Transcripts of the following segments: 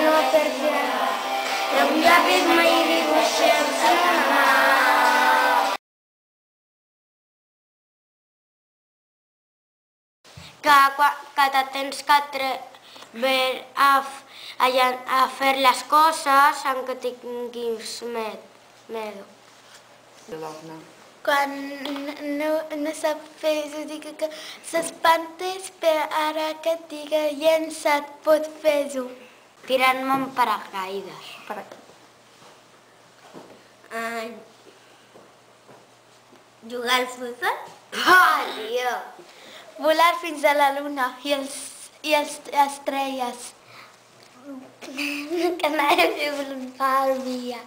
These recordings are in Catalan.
no perquè amb llapis mai dibuixem la mà. Que tens que atrever a fer les coses aunque tinguis miedo. Quan no sap fer-ho, dic que s'espantes, però ara que et diga llença't pot fer-ho. Tirant-me en paracaïdes. Jugar al futbol? Tio! Volar fins a la luna i les estrelles. Que anava a fer voluntària.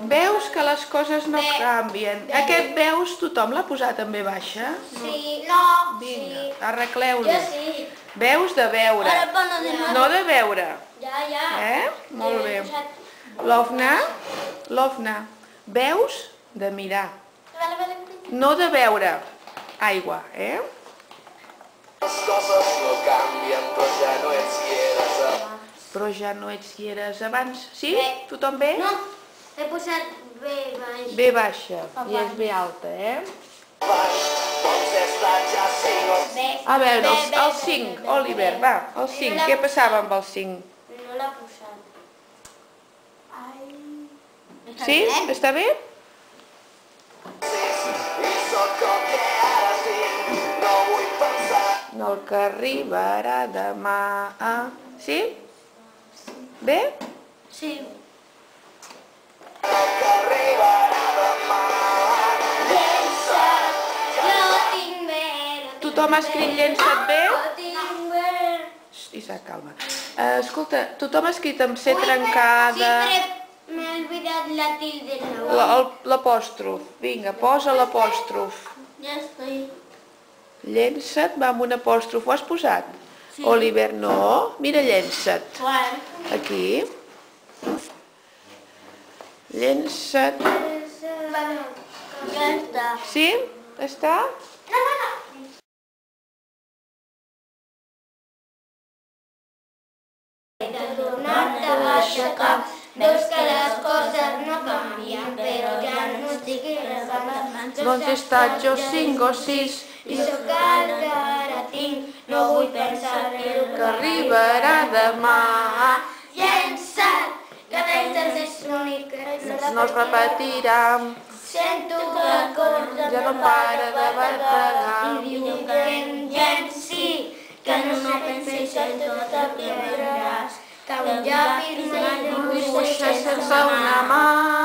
Veus que les coses no canvien. Aquest veus tothom l'ha posat en V baixa? Sí, no. Vinga, arregleu-lo. Jo sí. Veus de veure, no de veure. Ja. Molt bé. L'Ofna, veus de mirar, no de veure. Aigua, Les coses no canvien, però ja no ets qui eres abans. Però ja no ets qui eres abans. Sí? Tothom bé? No, he posat B baixa. V baixa, i és V alta, A veure, el 5, Oliver, va, el 5, què passava amb el 5? No l'ha posat. Sí? Està bé? No el que arribarà demà. Sí? Bé? Sí. Tothom ha escrit llença't bé? Isaac, calma. Escolta, tothom ha escrit amb C trencada... Sí, però m'he oblidat la tilde. L'apòstrof. Vinga, posa l'apòstrof. Ja estic. Llença't va amb un apòstrof. Ho has posat? Oliver, no. Mira, llença't. Aquí. Llença't. Ja està. Sí? Està? No. Tornar-te a aixecar, veus que les coses no canvien, però ja no estic res. Doncs he estat jo 5 o 6 i sóc el que ara tinc, no vull pensar el que arribarà demà. Llença't, que penses és únic, No es repetirà, sento que el cor ja no para de bategar. i diu que em llenci, que no pensis que tot aprendràs, que un llapis mai Dibuixa sense una mà.